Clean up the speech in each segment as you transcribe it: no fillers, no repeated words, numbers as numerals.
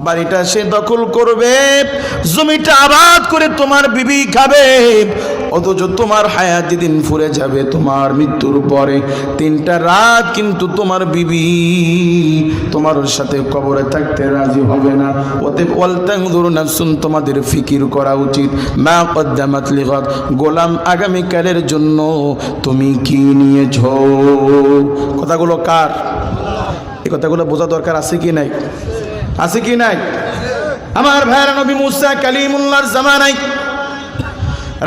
বাড়িটা সে দখল করবে, জমিটা আবাদ করে তোমার বিবি খাবে, অথচ তোমার হায়াত যেদিন ফুরে যাবে তোমার মৃত্যুর পরে 3টা রাত কিন্তু তোমার বিবি তোমার সাথে কবরে থাকতে রাজি হবে না। অতএব ওয়ালতানজুর নাফসুন, তোমাদের ফিকির করা উচিত মা কদ্দামাত লিগাদ, গোলাম আগামীকালের জন্য তুমি কি নিয়েছো। কথাগুলো কার? এই কথাগুলো বোঝা দরকার আছে কি নাই? আছে কি নাই? আমার ভাইরা, নবী মুসা কালিমুল্লাহর জামানায়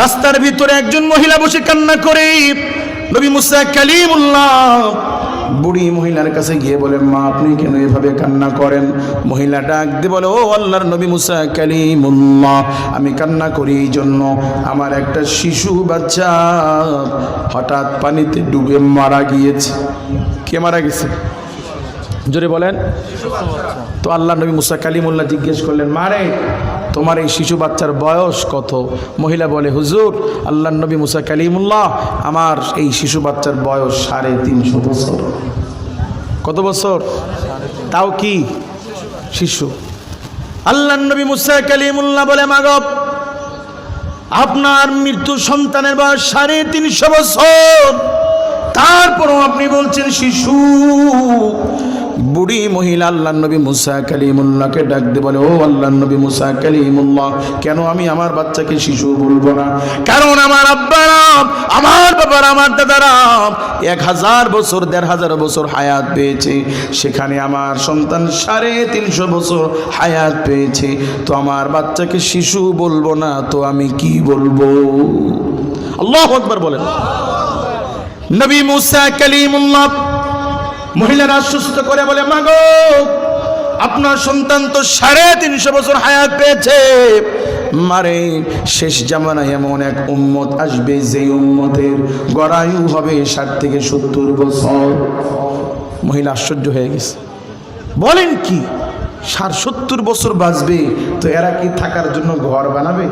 রাস্তার ভিতরে একজন মহিলা বসে কান্না করে। নবী মুসা কালিমুল্লাহ বুড়ি মহিলার কাছে গিয়ে বলে, মা আপনি কেন এভাবে কান্না করেন? মহিলা ডাক দিয়ে বলে, ও আল্লাহর নবী মুসা কালিমুল্লাহ, আমি কান্না করি এই জন্য আমার একটা শিশু বাচ্চা হঠাৎ পানিতে ডুবে মারা গিয়েছে। কে মারা গেছে? জোরে বলেন। তো আল্লাহ নবী মুসা কালিমুল্লাহ জিজ্ঞেস করলেন, মারে তোমার এই শিশু বাচ্চার বয়স কত? মহিলা বলে, হুজুর আল্লাহ নবী মুসা কালিমুল্লাহ, আমার এই শিশু বাচ্চার বয়স 350 বছর। কত বছর? তাও কি শিশু। আল্লাহ নবী মুসা কালিমুল্লাহ বলে, মাগো আপনার মৃত্যু সন্তানের বয়স 350 বছর, তারপরও আপনি বলছেন শিশু। বুড়ি মহিলা আল্লাহ নবী মুসা কালিমুল্লাহকে ডাক দিয়ে বলে, ও আল্লাহ নবী মুসা কালিমুল্লাহ, কেন আমি আমার বাচ্চাকে শিশু বলবো না? কারণ আমার আব্বারা, আমার বাবারা, আমার দাদারা 1000 বছর 1500 বছর হায়াত পেয়েছে, সেখানে আমার সন্তান 350 বছর হায়াত পেয়েছে। তো আমার বাচ্চাকে শিশু বলবো না তো আমি কি বলবো? আল্লাহু আকবার বলেন। নবী মুসা কালিমুল্লাহ মহিলারা সুস্থ করে বলে, মাগো আপনার সন্তান তো 350 বছর হায়াত পেয়েছে। মারে শেষ জামানায় এমন এক উম্মত আসবে যে উম্মতের গড়ায়ু হবে 60 থেকে 70 বছর। মহিলা আশ্চর্য হয়ে গেছে, বলেন কি 60-70 বছর বাঁচবে? তো এরা কি থাকার জন্য ঘর বানাবে?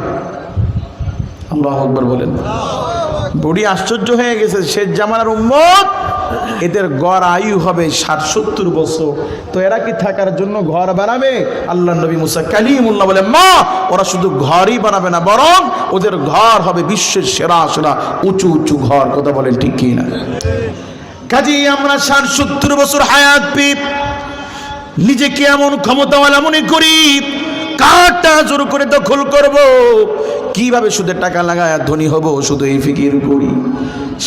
আল্লাহু আকবার বলেন। বুড়ি আশ্চর্য হয়ে গেছে, শেষ জামানার উম্মত, এদের গড় আয়ু হবে 60-70 বছর, তো এরা কি থাকার জন্য ঘর বানাবে? আল্লাহ নবী মুসা কালিমুল্লাহ বলে, মা ওরা শুধু ঘরই বানাবে না, বরং ওদের ঘর হবে বিশ্বের সেরা সেরা উঁচু উঁচু ঘর। কথা বলেন ঠিক কি না? কাজী আমরা 60-70 বছর হায়াত পেয়ে নিজেকে এমন ক্ষমতাওয়ালা মনে করি, কারটা জোর করে দখল করব, কিভাবে সুদের টাকা লাগায় ধনী হব, শুধু এই ফিকির করি।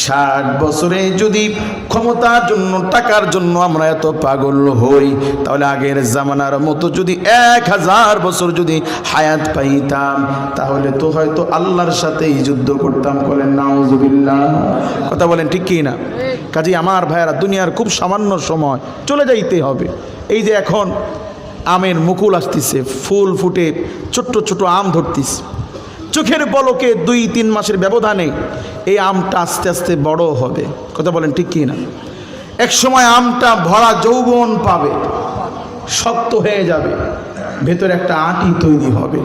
60 বছরে যদি ক্ষমতার জন্য টাকার জন্য আমরা এত পাগল হই, তাহলে আগের জামানার মতো যদি 1000 বছর যদি হায়াত পাইতাম, তাহলে তো হয়তো আল্লাহর সাথেই যুদ্ধ করতাম। বলেন নাউজুবিল্লাহ। কথা বলেন ঠিক কি না? কাজে আমার ভাইয়েরা, দুনিয়ার খুব সামান্য সময় চলে যাইতে হবে। এই যে এখন আমের মুকুল আসতেছে, ফুল ফুটে ছোট্ট ছোট আম ধরতেছে, চোখের পলকে 2-3 মাসের ব্যবধানে এই আমটা আস্তে আস্তে বড় হবে। কথা বলেন ঠিক কি না? এক সময় আমটা ভরা যৌবন পাবে, শক্ত হয়ে যাবে, ভেতরে একটা আঁটি তৈরি হবে।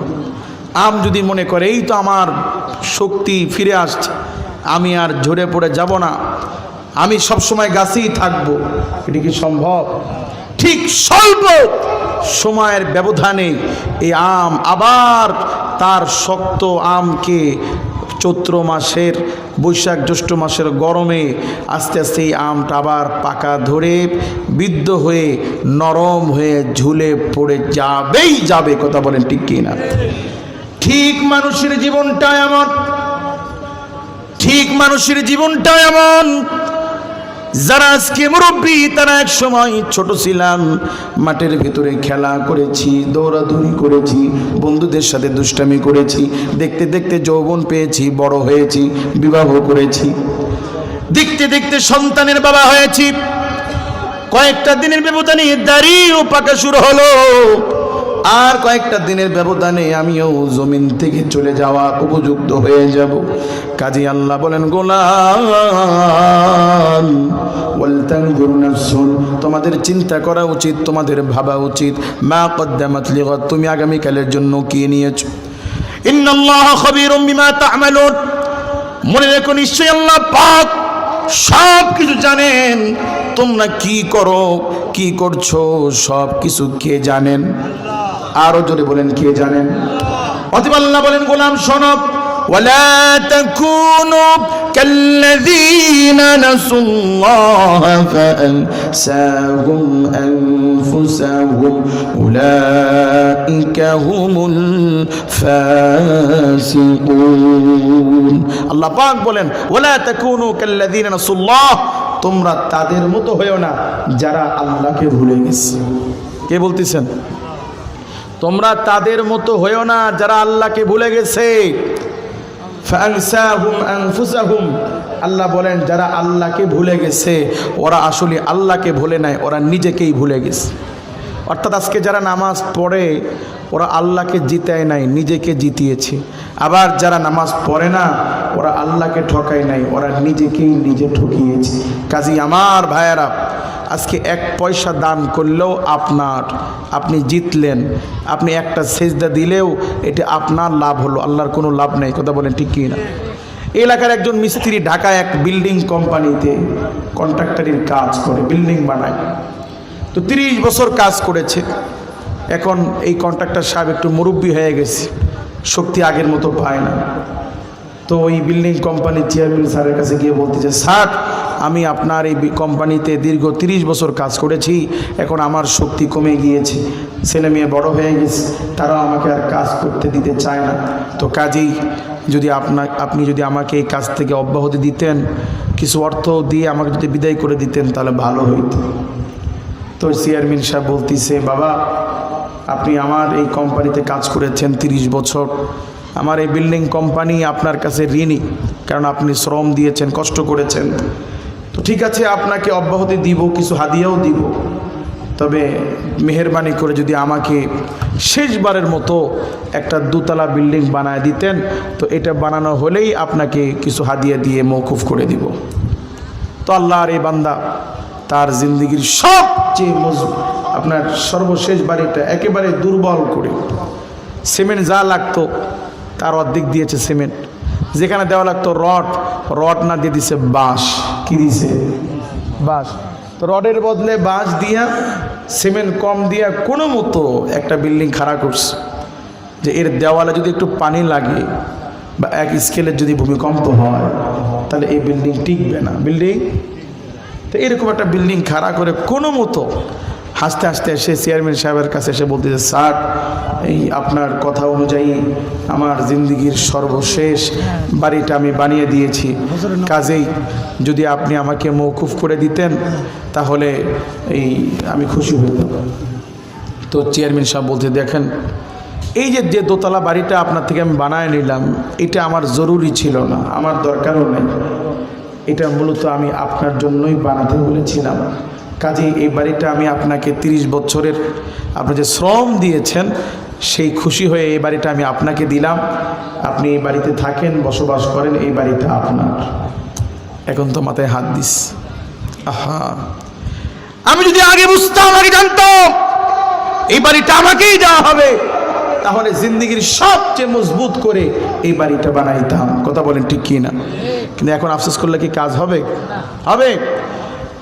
আম যদি মনে করে এই তো আমার শক্তি ফিরে আসছে, আমি আর ঝরে পড়ে যাব না, আমি সব সময় গাছেই থাকবো, এটা কি সম্ভব? ঠিক স্বল্প সময়ের ব্যবধানে এই আম আবার তার শক্ত আমকে চৈত্র মাসের বৈশাখ জ্যৈষ্ঠ মাসের গরমে আস্তে আস্তে এই আমটা আবার পাকা ধরে বৃদ্ধ হয়ে নরম হয়ে ঝুলে পড়ে যাবেই যাবে। কথা বলেন ঠিক কি না? ঠিক মানুষের জীবনটা এমন, ঠিক মানুষের জীবনটা এমন। যারা আজকে মুরব্বী, তারা এক সময় ছোট ছিলাম, মাঠের ভিতরে খেলা করেছি, দৌড়াদৌড়ি করেছি, বন্ধুদের সাথে দুষ্টামি করেছি, দেখতে দেখতে যৌবন পেয়েছি, বড় হয়েছি, বিবাহ করেছি, দেখতে দেখতে সন্তানের বাবা হয়েছি। কয়েকটা দিনের ব্যবধানে দাড়িও পাকা শুরু হলো, আর কয়েকটা দিনের ব্যবধানে আমিও জমিন থেকে চলে যাওয়া উপযুক্ত হয়ে যাব। কাজী আল্লাহ বলেন, গোলাম ওয়ালতানজুর নাফসুন, তোমাদের চিন্তা করা উচিত, তোমাদের ভাবা উচিত, মা কদ্দামাত লিগাদ, তুমি আগামীকালের জন্য কি নিয়েছো। ইন্নাল্লাহা খাবীরুম বিমা তা'মালুন, মনে রেখো নিশ্চয়ই আল্লাহ পাক সব কিছু জানেন, তোমরা কি করো কি করছো সব কিছু কে জানেন? আরো জোরে বলেন কে জানেন? অতএব আল্লাহ বলেন গোলাম শোনো, ওয়ালা তাকুনু কাল্লাযীনা নাসুল্লাহ ফাআনসাহুম আনফুসাহুম উলাইকা হুমুল ফাসিকুন। আল্লাহ পাক বলেন ওয়ালা তাকুনু কাল্লাযীনা নাসুল্লাহ, তোমরা তাদের মতো হয়েও না যারা আল্লাহকে ভুলে গেছে। কে বলতেছেন? তোমরা তাদের মতো হয়েও না যারা আল্লাহকে ভুলে গেছে। ফাআনসাহুম আনফুসাহুম, আল্লাহ বলেন যারা আল্লাহকে ভুলে গেছে ওরা আসলে আল্লাহকে ভুলে নাই, ওরা নিজেকেই ভুলে গেছে। অর্থাৎ আজকে যারা নামাজ পড়ে ওরা আল্লাহকে জিতায় নাই, নিজেকে জিতিয়েছে। আবার যারা নামাজ পড়ে না ওরা আল্লাহকে ঠকায় নাই, ওরা নিজেকেই নিজে ঠকিয়েছে। কাজী আমার ভাইয়েরা, আজকে 1 পয়সা দান করলেও আপনার, আপনি জিতলেন। আপনি একটা সেজদা দিলেও এটা আপনার লাভ হলো, আল্লাহর কোনো লাভ নেই। কথা বলেন ঠিক কি না? এলাকার একজন মিস্ত্রি ঢাকায় এক বিল্ডিং কোম্পানিতে কন্ট্রাক্টরের কাজ করে, বিল্ডিং বানায়। তো 30 বছর কাজ করেছে। এখন এই কন্ট্রাক্টর সাহেব একটু মুরব্বী হয়ে গেছে, শক্তি আগের মতো পায় না। তো ওই বিল্ডিং কোম্পানির চেয়ারম্যান স্যারের কাছে গিয়ে বলতেছে, স্যার আমি আপনার এই কোম্পানিতে দীর্ঘ 30 বছর কাজ করেছি, এখন আমার শক্তি কমে গিয়েছে, ছেলে মেয়ে বড় হয়ে গেছে, তারাও আমাকে আর কাজ করতে দিতে চায় না। তো কাজেই যদি আপনি যদি আমাকে এই কাজ থেকে অব্যাহতি দিতেন, কিছু অর্থ দিয়ে আমাকে যদি বিদায় করে দিতেন তাহলে ভালো হইত। তো চেয়ারম্যান সাহেব বলতেছে, বাবা আপনি আমার এই কোম্পানিতে কাজ করেছেন 30 বছর, আমার এই বিল্ডিং কোম্পানি আপনার কাছে ঋণী, কারণ আপনি শ্রম দিয়েছেন, কষ্ট করেছেন। তো ঠিক আছে, আপনাকে অব্যাহতি দিব, কিছু হাদিয়াও দিব, তবে মেহেরবানি করে যদি আমাকে শেষবারের মতো একটা 2 তলা বিল্ডিং বানায় দিতেন, তো এটা বানানো হলেই আপনাকে কিছু হাদিয়া দিয়ে মওকুফ করে দিব। তো আল্লাহর এই বান্দা তার জিন্দগির সবচেয়ে আপনার সর্বশেষ বাড়িটা একেবারে দুর্বল করে, সিমেন্ট যা লাগতো তার অর্ধেক দিয়েছে সিমেন্ট, যেখানে দেওয়া লাগতো রড না দিয়ে দিছে বাঁশ। কি দিছে? বাঁশ। তো রডের বদলে বাঁশ দিয়া, সিমেন্ট কম দিয়া কোনো মতো একটা বিল্ডিং খাড়া করছে, যে এর দেওয়ালে যদি একটু পানি লাগে বা 1 স্কেলের যদি ভূমিকম্প হয় তাহলে এই বিল্ডিং টিকবে না। তো এরকম একটা বিল্ডিং খাড়া করে কোনো মতো হাসতে হাসতে এসে চেয়ারম্যান সাহেবের কাছে এসে বলতেছে, স্যার এই আপনার কথা অনুযায়ী আমার জিন্দগির সর্বশেষ বাড়িটা আমি বানিয়ে দিয়েছি, কাজেই যদি আপনি আমাকে মওকুফ করে দিতেন তাহলে আমি খুশি হতাম। তো চেয়ারম্যান সাহেব বলতে, দেখেন এই যে 2 তলা বাড়িটা আপনার থেকে আমি বানায় নিলাম, এটা আমার জরুরি ছিল না, আমার দরকারও নেই, এটা মূলত আমি আপনার জন্যই বানাতে বলেছিলাম। কাজেই এই বাড়িটা আমি আপনাকে 30 বছরের আপনি যে শ্রম দিয়েছেন সেই খুশি হয়ে এই বাড়িটা আমি আপনাকে দিলাম, আপনি এই বাড়িতে থাকেন, বসবাস করেন, এই বাড়িটা আপনার। এখন তো মাথায় হাত দিস, আহা আমি যদি আগে বুঝতাম, আগে জানতাম এই বাড়িটা আমাকেই দেওয়া হবে, তাহলে জিন্দগির সবচেয়ে মজবুত করে এই বাড়িটা বানাইতাম। কথা বলেন ঠিক কি না? কিন্তু এখন আফসোস করলে কি কাজ হবে? হবে?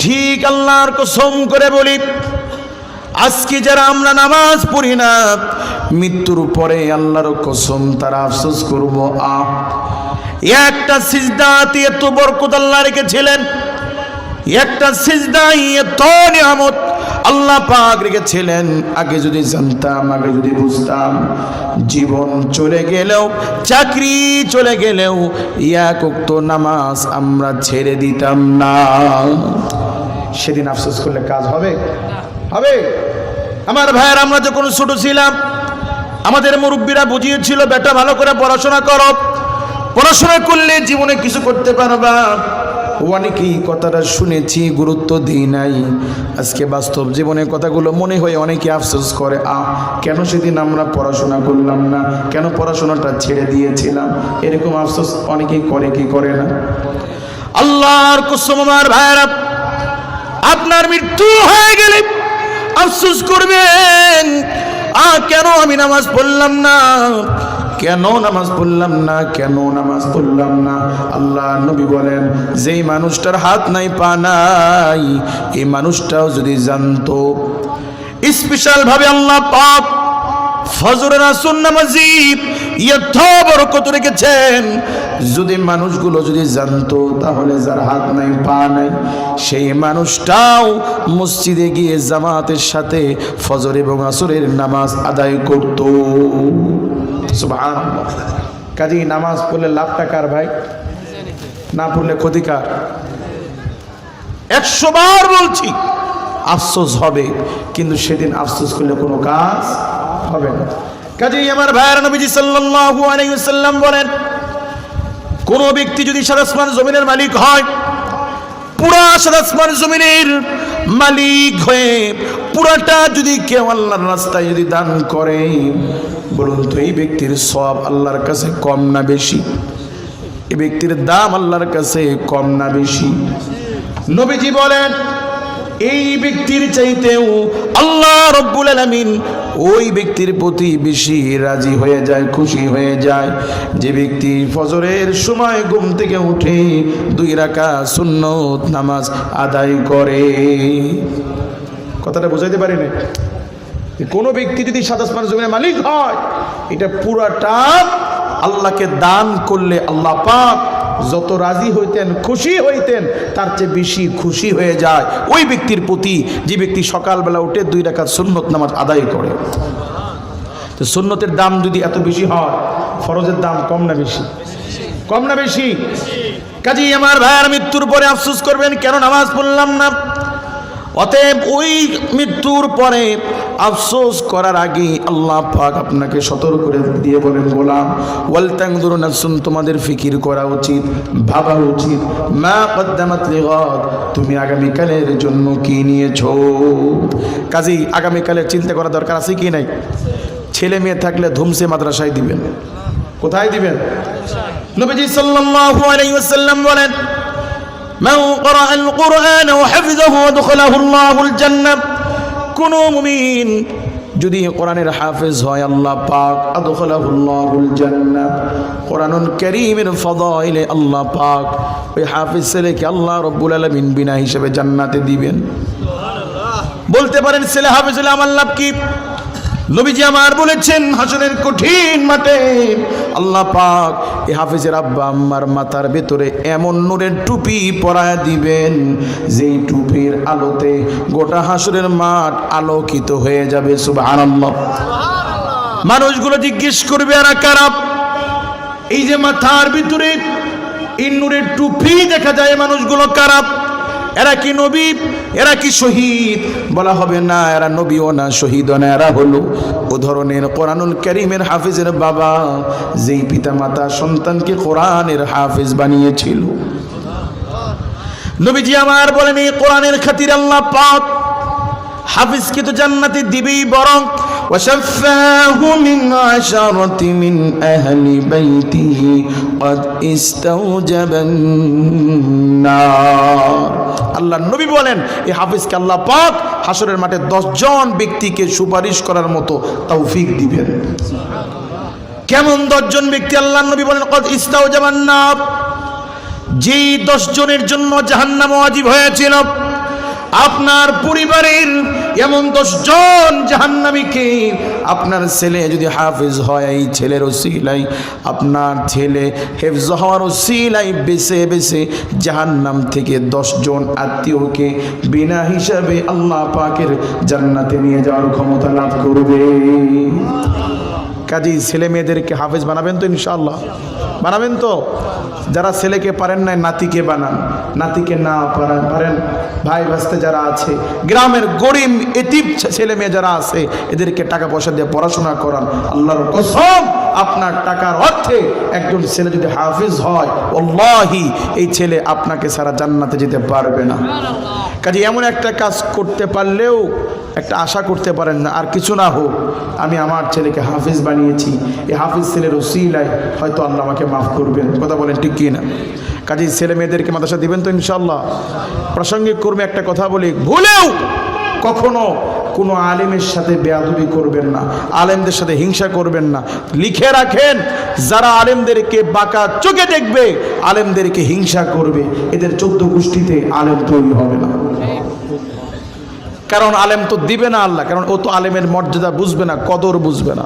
ঠিক আল্লাহর কসম করে বলি, আজকে যারা আমরা নামাজ পড়ি না, মৃত্যুর পরে আল্লাহর কসম তারা আফসোস করব, একটা সিজদাতে এত বরকত আল্লাহ রেখেছিলেন, একটা সিজদায় এত নিয়ামত আল্লাহ পাক রেখেছিলেন, আগে যদি জানতাম, আগে যদি বুঝতাম, জীবন চলে গেলেও, চাকরি চলে গেলেও 1 ওয়াক্ত নামাজ আমরা ছেড়ে দিতাম না। সেদিন আফসোস করলে কাজ হবে? হবে? আমার ভাইয়ের, আমরা যখন ছোট ছিলাম আমাদের মুরব্বীরা বুঝিয়েছিল, বেটা ভালো করে পড়াশোনা করো, পড়াশোনা করলে জীবনে কিছু করতে পারবা। অনেকেই কথাটা শুনেছি, গুরুত্ব দিই নাই। আজকে বাস্তব জীবনের কথাগুলো মনে হয় অনেকে আফসোস করে, কেন সেদিন আমরা পড়াশোনা করলাম না, কেন পড়াশোনাটা ছেড়ে দিয়েছিলাম, এরকম আফসোস অনেকেই করে, কি করে না? আল্লাহর কসম আমার ভাইয়েরা, আপনার মৃত্যু হয়ে গেলে আফসোস করবেন, কেন আমি নামাজ পড়লাম না, কেন নামাজ পড়লাম না, কেন নামাজ পড়লাম না। আল্লাহ নবী বলেন, যেই মানুষটার হাত নাই পা নাই, এই মানুষটাও যদি জানতো স্পেশাল ভাবে আল্লাহ পাক ফজরের আসর নামাজি এত বরকত রেখেছেন। যদি মানুষগুলো যদি জানতো, তাহলে যার হাত নাই পা নাই সেই মানুষটাও মসজিদে গিয়ে জামাতের সাথে ফজর এবং আসরের নামাজ আদায় করত। সুবহানাল্লাহ। কাজী নামাজ পড়লে লাভটা কার ভাই? না পড়লে ক্ষতিকার। 100 বার বলছি, আফসোস হবে, কিন্তু সেদিন আফসোস করলে কোনো কাজ হবে না। কাজেই আমার ভাইয়ের নবীজি সাল্লাল্লাহু আলাইহি ওয়াসাল্লাম বলেন, কোন ব্যক্তি যদি সাত আসমান জমিনের মালিক হয়, পুরা সাত আসমান জমিনের মালিক হয়ে পুরাটা যদি কেউ আল্লাহর রাস্তায় যদি দান করে, বলুন তো এই ব্যক্তির সওয়াব আল্লাহর কাছে কম না বেশি? এই ব্যক্তির দাম আল্লাহর কাছে কম না বেশি? নবীজি বলেন, এই ব্যক্তির চাইতেও আল্লাহ রব্বুল আলামিন ওই ব্যক্তির প্রতি বেশি রাজি হয়ে যায়, খুশি হয়ে যায়, যে ব্যক্তি ফজরের সময় ঘুম থেকে উঠে 2 রাকাত সুন্নত নামাজ আদায় করে। কথাটা বুঝাইতে পারি না? কোনো ব্যক্তি যদি সাত আসমান জমিনের মালিক হয়, এটা পুরাটা আল্লাহকে দান করলে আল্লাহ পাক যত রাজি হইতেন, খুশি হইতেন, তার চেয়ে বেশি খুশি হয়ে যায় ওই ব্যক্তির প্রতি, যে ব্যক্তি সকালবেলা উঠে 2 রাকাত সুন্নত নামাজ আদায় করে। তো সুন্নতের দাম যদি এত বেশি হয়, ফরজের দাম কম না বেশি? কম না বেশি? কাজেই আমার ভাইয়ের মৃত্যুর পরে আফসোস করবেন, কেন নামাজ পড়লাম না। অতএব ওই মৃত্যুর পরে আফসোস করার আগে আল্লাহ পাক আপনাকে সতর্ক করে দিয়ে বলেন, গোলাম ওয়াল তানজুরু নাফসুন, তোমাদের ফিকির করা উচিত, ভাবা উচিত, মা কদ্দামাত লিগাদ, তুমি আগামীকালের জন্য কি নিয়েছো। কাজেই আগামীকালের চিন্তা করা দরকার আছে কি নাই? ছেলে মেয়ে থাকলে ধুমসে মাদ্রাসায় দিবেন। কোথায় দিবেন? নবীজি সাল্লাল্লাহু আলাইহি ওয়াসাল্লাম বলেন, মান ক্বারাআল কুরআন ওয়া হাফিযাহু আদখালাহু আল্লাহুল জান্নাহ, কোন মুমিন যদি কোরআনের হাফেজ হয়, আল্লাহ পাক আদখালাহু আল্লাহুল জান্নাহ, কোরআনুল কারীমের ফদাইলে আল্লাহ পাক ওই হাফেজ ছেলেকে আল্লাহ রাব্বুল আলামিন বিনা হিসাবে জান্নাতে দিবেন। সুবহানাল্লাহ। বলতে পারেন ছেলে হাফেজ হলে আমার লাভ কি? নবীজি আমার বলেছেন, হাসরের কঠিন মাঠে আল্লাহ পাক এই হাফেজের আব্বা আম্মার মাথার ভেতরে এমন নূরের টুপি পরায় দিবেন, যেই টুপির আলোতে গোটা হাসরের মাঠ আলোকিত হয়ে যাবে। সুবহানাল্লাহ। মানুষগুলো জিজ্ঞেস করবে, এরা কারা? এই যে মাথার ভিতরে এই নূরের টুপি দেখা যায়, মানুষগুলো কারা? এরা কি নবী? এরা কি শহীদ? বলা হবে না, এরা নবীও না, শহীদও না, এরা হলো ও ধরনের কোরআনুল কারীমের হাফেজের বাবা, যেই পিতা মাতা সন্তানকে কোরআনের হাফেজ বানিয়েছিল। নবীজি আমার বলেন, এই কোরআনের খাতিরে আল্লাহ পাক হাফিজকে তো জান্নাতে দিবেই, বরং ওয়াশাফাহু মিন আশারাতি মিন আহলি বাইতিহি ক্বাদ ইস্তাওজাবান নার। আল্লাহ নবী বলেন, এই হাফিজকে আল্লাহ পাক হাসরের মাঠে 10 জন ব্যক্তিকে সুপারিশ করার মতো তৌফিক দিবেন। কেমন 10 জন ব্যক্তি? আল্লাহ নবী বলেন, ক্বাদ ইস্তাওজাবান নার, যেই 10 জনের জন্য জাহান্নাম ওয়াজিব হয়েছিল, আপনার পরিবারের এমন 10 জন জাহান্নামীকে আপনার ছেলে যদি হাফেজ হয়, এই ছেলের ওসিলাই, আপনার ছেলে হেফজ হওয়ার ওসিলাই বেছে বেছে জাহান্নাম থেকে 10 জন আত্মীয়কে বিনা হিসাবে আল্লাহ পাকের জান্নাতে নিয়ে যাওয়ার ক্ষমতা লাভ করবে। কাজেই ছেলে মেয়েদেরকে হাফেজ বানাবেন তো? ইনশাআল্লাহ বানাবেন তো? যারা ছেলেকে পারেন না, নাতিকে বানান। নাতিকে না পারেন, ভাই ভাস্তে যারা আছে, গ্রামের গরিব এতিম ছেলে মেয়ে যারা আছে, এদেরকে টাকা পয়সা দিয়ে পড়াশোনা করান। আল্লাহর কসম, আপনার টাকার অর্থে একজন ছেলে যদি হাফেজ হয়, আল্লাহি এই ছেলে আপনাকে সারা জান্নাতে যেতে পারবে না। কাজে এমন একটা কাজ করতে পারলেও একটা আশা করতে পারেন না, আর কিছু না হোক, আমি আমার ছেলেকে হাফেজ বানিয়েছি, এই হাফেজ ছেলের ওসিলায় হয়তো আল্লাহ আমাকে মাফ করবেন। কথা বলেন ঠিক কি না? কাজেই ছেলে মেয়েদেরকে মাদ্রাসা দিবেন তো ইনশাআল্লাহ। প্রাসঙ্গিক কর্মে একটা কথা বলি, ভুলেও কখনো কোনো আলেমের সাথে বেয়াদবি করবেন না, আলেমদের সাথে হিংসা করবেন না। লিখে রাখেন, যারা আলেমদেরকে বাঁকা চোখে দেখবে, আলেমদেরকে হিংসা করবে, এদের 14 গোষ্ঠীতে আলেম তৈরি হবে না। কারণ আলেম তো দিবে না আল্লাহ, কারণ ও তো আলেমের মর্যাদা বুঝবে না, কদর বুঝবে না।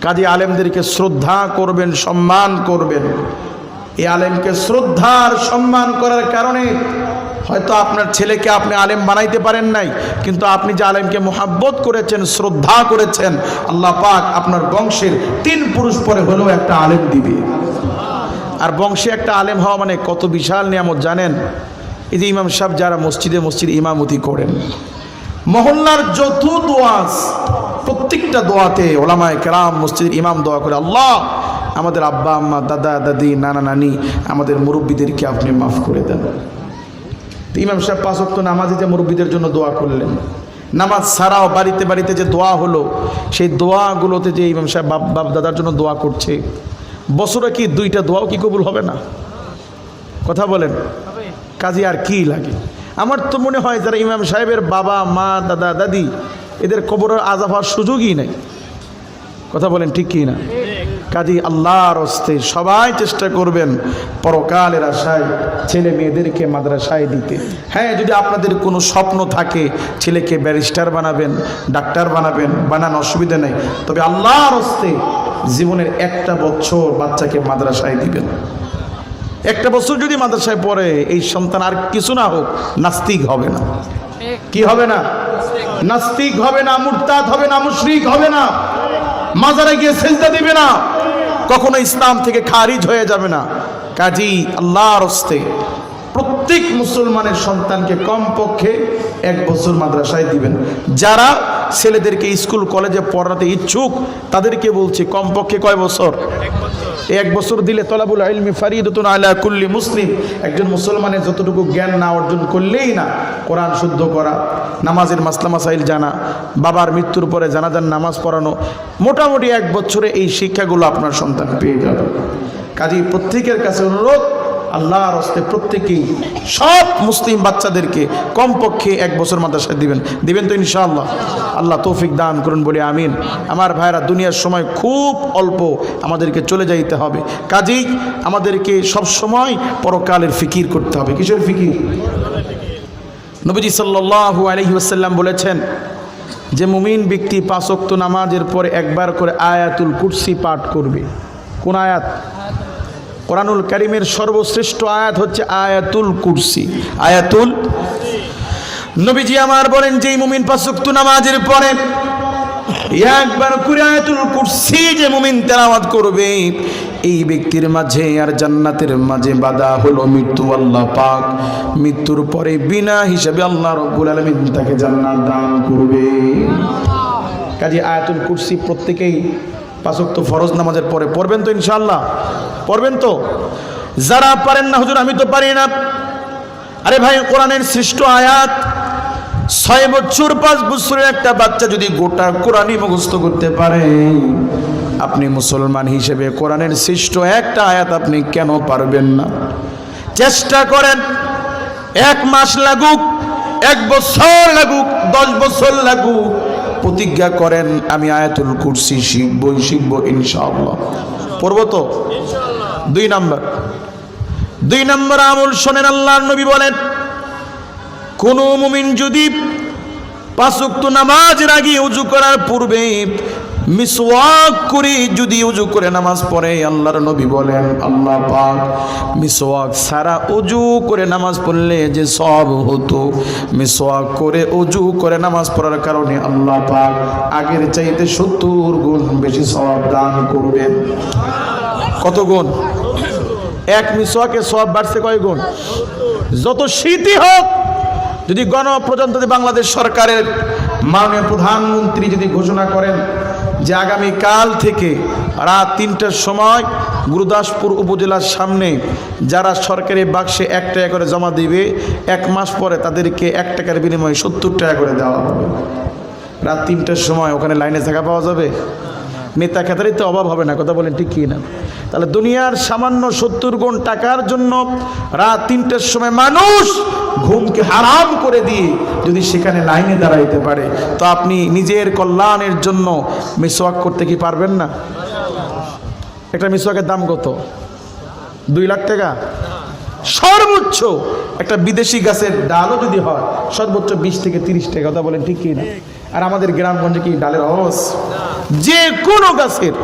কাজী আলেমদেরকে শ্রদ্ধা করবেন, সম্মান করবেন। এই আলেমকে শ্রদ্ধার সম্মান করার কারণে হয়তো আপনার ছেলেকে আপনি আলেম বানাইতে পারেন নাই, কিন্তু আপনি যে আলেমকে মোহাব্বত করেছেন, শ্রদ্ধা করেছেন, আল্লাহ পাক আপনার বংশের 3 পুরুষ পরে হলেও একটা আলেম দিবে। আর বংশে একটা আলেম হওয়া মানে কত বিশাল নিয়ামত জানেন? এই যে ইমাম সাহেব যারা মসজিদে ইমামতি করেন, মহল্লার যত দোয়া, প্রত্যেকটা দোয়াতে ওলামায়ে কেরাম মসজিদের ইমাম দোয়া করে, আল্লাহ আমাদের আব্বা আম্মা, দাদা দাদি, নানা নানি, আমাদের মুরব্বীদেরকে আপনি মাফ করে দেন। ইমাম সাহেব 5 ওয়াক্ত নামাজে যে মুরব্বীদের জন্য দোয়া করলেন, নামাজ ছাড়াও বাড়িতে বাড়িতে যে দোয়া হলো, সেই দোয়াগুলোতে যে ইমাম সাহেব বাপ দাদার জন্য দোয়া করছে, বছরে কি 2টা দোয়াও কি কবুল হবে না? কথা বলেন, কাজে আর কি লাগে? আমার তো মনে হয় যারা ইমাম সাহেবের বাবা মা দাদা দাদি, এদের কবরের আযাব হওয়ার সুযোগই নাই। কথা বলেন ঠিক কি না? কাজী আল্লাহর হস্তে সবাই চেষ্টা করবেন পরকালের আশায় ছেলে মেয়েদেরকে মাদ্রাসায় দিতে। হ্যাঁ, যদি আপনাদের কোনো স্বপ্ন থাকে ছেলেকে ব্যারিস্টার বানাবেন, ডাক্তার বানান, অসুবিধা নেই, তবে আল্লাহর হস্তে জীবনের 1টা বছর বাচ্চাকে মাদ্রাসায় দিবেন। 1টা বছর যদি মাদ্রাসায় পড়ে, এই সন্তান আর কিছু না হোক, নাস্তিক হবে না। কি হবে না? নাস্তিক হবে না, মুরতাদ হবে না, মুশরিক হবে না, মাজারে গিয়ে সেজদা দিবে না, কখনো ইসলাম থেকে খারিজ হয়ে যাবে না। কাজী আল্লাহর হস্তে প্রত্যেক মুসলমানের সন্তানকে কমপক্ষে 1 বছর মাদ্রাসায় দিবেন। যারা ছেলেদেরকে স্কুল কলেজে পড়াতে ইচ্ছুক তাদেরকে বলছি কমপক্ষে কয় বছর? 1 বছর দিলে তলাবুল ইলমি ফারিদাতুন আলা কুল্লি মুসলিম, একজন মুসলমানের যতটুকু জ্ঞান না অর্জন করলেই না, কোরআন শুদ্ধ করা, নামাজের মাসলা মাসাইল জানা, বাবার মৃত্যুর পরে জানাজার নামাজ পড়ানো, মোটামুটি 1 বছরে এই শিক্ষাগুলো আপনার সন্তান পেয়ে যাবে। কাজেই প্রত্যেকের কাছে অনুরোধ, আল্লাহর হস্তে প্রত্যেকেই সব মুসলিম বাচ্চাদেরকে কমপক্ষে 1 বছর মাদ্রাসায় দিবেন তো ইনশাআল্লাহ? আল্লাহ তৌফিক দান করুন বলে আমিন। আমার ভাইরা, দুনিয়ার সময় খুব অল্প, আমাদেরকে চলে যাইতে হবে। কাজেই আমাদেরকে সব সময় পরকালের ফিকির করতে হবে। কিসের ফিকির? নবীজি সাল্লাল্লাহু আলাইহি ওয়াসাল্লাম বলেছেন যে মুমিন ব্যক্তি 5 ওয়াক্ত নামাজের পরে একবার করে আয়াতুল কুরসি পাঠ করবে। কোন আয়াত? কোরআনুল কারীমের সর্বশ্রেষ্ঠ আয়াত হচ্ছে আয়াতুল কুরসি। আয়াতুল, নবীজি আমার বলেন যে মুমিন 5 ওয়াক্ত নামাজের পরে একবার করে আয়াতুল কুরসি যে মুমিন তেলাওয়াত করবে, এই ব্যক্তির মাঝে আর জান্নাতের মাঝে বাধা হলো মৃত্যু। আল্লাহ পাক মৃত্যুর পরে বিনা হিসাবে আল্লাহ রাব্বুল আলামিন তাকে জান্নাত দান করবে। কাজে আয়াতুল কুরসি প্রত্যেকেই 5 ওয়াক্ত ফরজ নামাজের পরে পড়বেন তো ইনশাআল্লাহ? পড়বেন তো? যারা পারেন না, হুজুর আমি তো পারি না, আরে ভাই, কোরআনের শ্রেষ্ঠ আয়াত, 6 বছর 5 বছরের একটা বাচ্চা যদি গোটা কোরআনই মুখস্থ করতে পারে, আপনি মুসলমান হিসেবে কোরআনের শ্রেষ্ঠ একটা আয়াত আপনি কেন পারবেন না? চেষ্টা করেন, 1 মাস লাগুক, 1 বছর লাগুক, 10 বছর লাগুক, প্রতিজ্ঞা করেন আমি আয়াতুল কুরসি শিখবো ইনশাআল্লাহ। পড়বো তো? 2 নম্বর আমল শোনেন, আল্লাহর নবী বলেন কোন মুমিন যদি 5 ওয়াক্ত নামাজের আগে ওযু করার পূর্বে মিসওয়াক করে যদি ওযু করে নামাজ পড়ে, আল্লাহর নবী বলেন আল্লাহ পাক মিসওয়াক ছাড়া ওযু করে নামাজ পড়লে যে সওয়াব হতো, মিসওয়াক করে ওযু করে নামাজ পড়ার কারণে আল্লাহ পাক আগের চাইতে 70 গুণ বেশি সওয়াব দান করবেন। কত গুণ? 1 মিসওয়াকে সওয়াব বাড়ছে কয় গুণ? যত শীতই হোক, যদি গণপ্রজাতন্ত্রী বাংলাদেশ সরকারের মাননীয় প্রধানমন্ত্রী যদি ঘোষণা করেন যে আগামীকাল থেকে রাত 3টার সময় গুরুদাসপুর উপজেলার সামনে যারা সরকারি বাক্সে 1 টাকা করে জমা দিবে, 1 মাস পরে তাদেরকে 1 টাকার বিনিময়ে 70 টাকা করে দেওয়া হবে। রাত 3টার সময় ওখানে লাইনে জায়গা পাওয়া যাবে? নেতা খেতারই তো অভাব হবে না। কথা বলেন ঠিক কি না? তাহলে দুনিয়ার সামান্য 70 গুণ টাকার জন্য রাত 3টার সময় মানুষ ঘুমকে হারাম করে দিয়ে যদি সেখানে লাইনে দাঁড়াইতে পারে, তো আপনি নিজের কল্যাণের জন্য মিসওয়াক করতে কি পারবেন না? একটা মিসওয়াকের দাম কত? 2 লাখ টাকা? সর্বোচ্চ একটা বিদেশি গাছের ডালও যদি হয় সর্বোচ্চ 20 থেকে 30 টাকা, কথা বলেন ঠিক কি না? আর আমাদের গ্রামগঞ্জে কি ডালের অবস? যে কোনো গাছের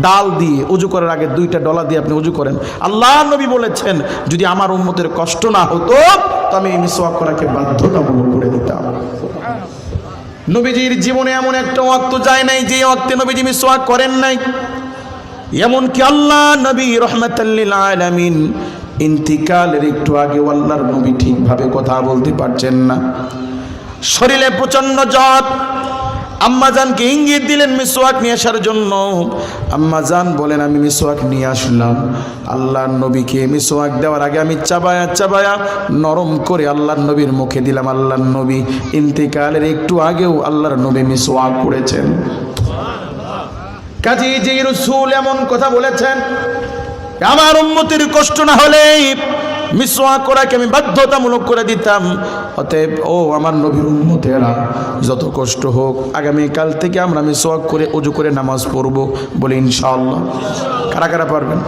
ডাল দিয়ে উজু করার আগে 2টা ডলা দিয়ে আপনি উজু করেন। আল্লাহ নবী বলেছেন যদি আমার উম্মতের কষ্ট না হতো তো আমি এই মিসওয়াক করাকে বাধ্যতামূলক করে দিতাম। নবীজির জীবনে এমন একটা ওয়াক্ত যায় নাই যে ওয়াক্তে নবীজি মিসওয়াক করেন নাই। এমনকি আল্লাহ নবী রাহমাতাল লিল আলামিন ইন্তিকালের একটু আগে আল্লাহর নবী ঠিকভাবে কথা বলতে পারছেন না, শরীরে প্রচন্ড জ্বর। আম্মাজানকে ইঙ্গিত দিলেন মিসওয়াক নিয়ে আসার জন্য। আম্মাজান বলেন আমি মিসওয়াক নিয়ে আসলাম। আল্লাহর নবীকে মিসওয়াক দেওয়ার আগে আমি চাবায়া চাবায়া নরম করে আল্লাহর নবীর মুখে দিলাম। আল্লাহর নবী ইন্তিকালের একটু আগেও আল্লাহর নবী মিসওয়াক করেছেন। কাজী যে রাসূল এমন কথা বলেছেন আমার উম্মতের কষ্ট না হলে মিসওয়াক করাকে আমি বাধ্যতামূলক করে দিতাম। অতএব ও আমার নবীর উম্মতেরা যত কষ্ট হোক আগামীকাল থেকে আমরা মিসওয়াক করে ওযু করে নামাজ পড়ব, বলে ইনশাআল্লাহ। কারা কারা পারবেন?